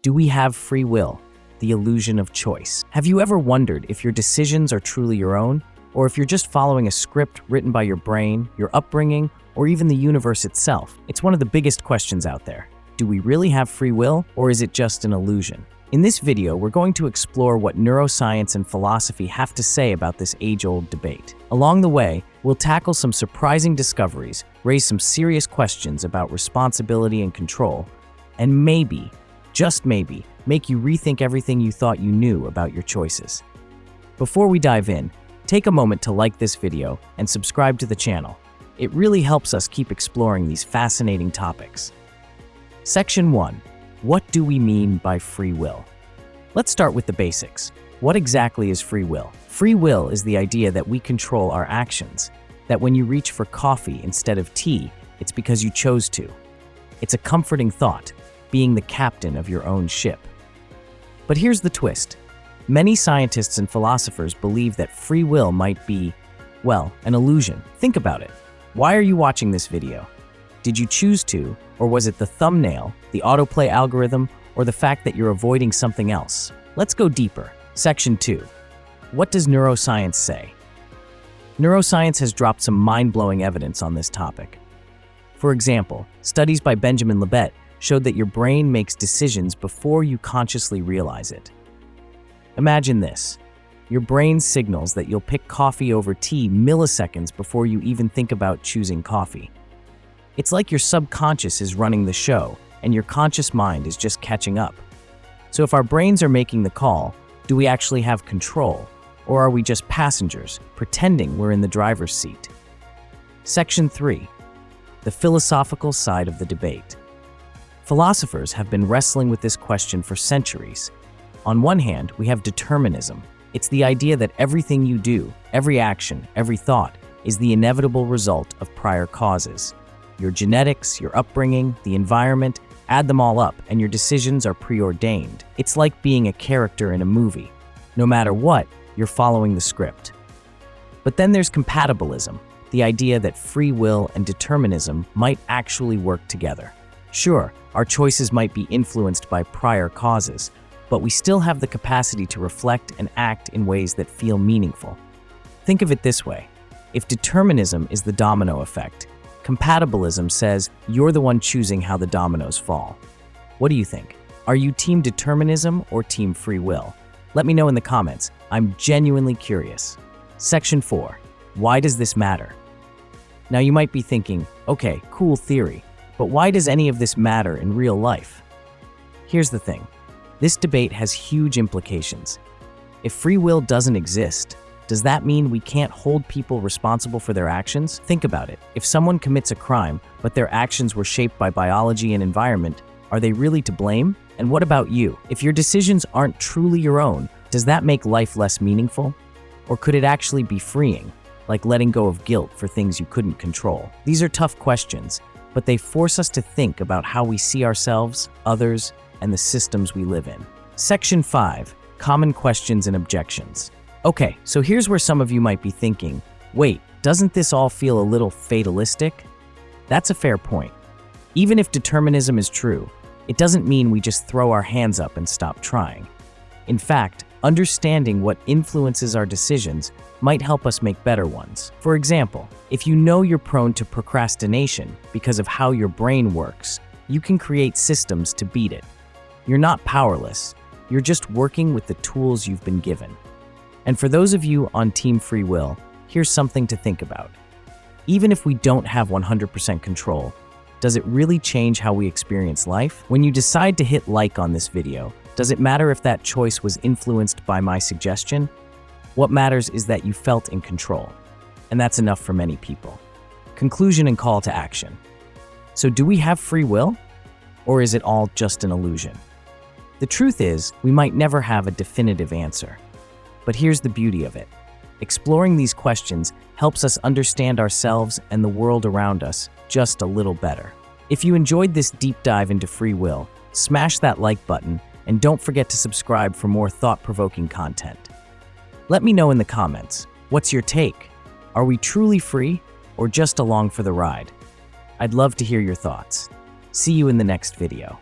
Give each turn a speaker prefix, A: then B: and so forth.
A: Do we have free will? The illusion of choice. Have you ever wondered if your decisions are truly your own, or if you're just following a script written by your brain, your upbringing, or even the universe itself? It's one of the biggest questions out there. Do we really have free will, or is it just an illusion? In this video, we're going to explore what neuroscience and philosophy have to say about this age-old debate. Along the way, we'll tackle some surprising discoveries, raise some serious questions about responsibility and control, and maybe, just maybe, make you rethink everything you thought you knew about your choices. Before we dive in, take a moment to like this video and subscribe to the channel. It really helps us keep exploring these fascinating topics. Section 1. What do we mean by free will? Let's start with the basics. What exactly is free will? Free will is the idea that we control our actions, that when you reach for coffee instead of tea, it's because you chose to. It's a comforting thought, being the captain of your own ship. But here's the twist. Many scientists and philosophers believe that free will might be, well, an illusion. Think about it. Why are you watching this video? Did you choose to, or was it the thumbnail, the autoplay algorithm, or the fact that you're avoiding something else? Let's go deeper. Section 2. What does neuroscience say? Neuroscience has dropped some mind-blowing evidence on this topic. For example, studies by Benjamin Libet showed that your brain makes decisions before you consciously realize it. Imagine this. Your brain signals that you'll pick coffee over tea milliseconds before you even think about choosing coffee. It's like your subconscious is running the show, and your conscious mind is just catching up. So if our brains are making the call, do we actually have control, or are we just passengers, pretending we're in the driver's seat? Section 3. The philosophical side of the debate. Philosophers have been wrestling with this question for centuries. On one hand, we have determinism. It's the idea that everything you do, every action, every thought, is the inevitable result of prior causes. Your genetics, your upbringing, the environment, add them all up, and your decisions are preordained. It's like being a character in a movie. No matter what, you're following the script. But then there's compatibilism, the idea that free will and determinism might actually work together. Sure, our choices might be influenced by prior causes, but we still have the capacity to reflect and act in ways that feel meaningful. Think of it this way. If determinism is the domino effect, compatibilism says you're the one choosing how the dominoes fall. What do you think? Are you team determinism or team free will? Let me know in the comments. I'm genuinely curious. Section 4. Why does this matter? Now you might be thinking, okay, cool theory, but why does any of this matter in real life? Here's the thing. This debate has huge implications. If free will doesn't exist, does that mean we can't hold people responsible for their actions? Think about it. If someone commits a crime, but their actions were shaped by biology and environment, are they really to blame? And what about you? If your decisions aren't truly your own, does that make life less meaningful? Or could it actually be freeing, like letting go of guilt for things you couldn't control? These are tough questions, but they force us to think about how we see ourselves, others, and the systems we live in. Section 5. Common questions and objections. Okay, so here's where some of you might be thinking, wait, doesn't this all feel a little fatalistic? That's a fair point. Even if determinism is true, it doesn't mean we just throw our hands up and stop trying. In fact, understanding what influences our decisions might help us make better ones. For example, if you know you're prone to procrastination because of how your brain works, you can create systems to beat it. You're not powerless. You're just working with the tools you've been given. And for those of you on Team Free Will, here's something to think about. Even if we don't have 100% control, does it really change how we experience life? When you decide to hit like on this video, does it matter if that choice was influenced by my suggestion? What matters is that you felt in control. And that's enough for many people. Conclusion and call to action. So do we have free will? Or is it all just an illusion? The truth is, we might never have a definitive answer. But here's the beauty of it. Exploring these questions helps us understand ourselves and the world around us just a little better. If you enjoyed this deep dive into free will, smash that like button and don't forget to subscribe for more thought-provoking content. Let me know in the comments, what's your take? Are we truly free or just along for the ride? I'd love to hear your thoughts. See you in the next video.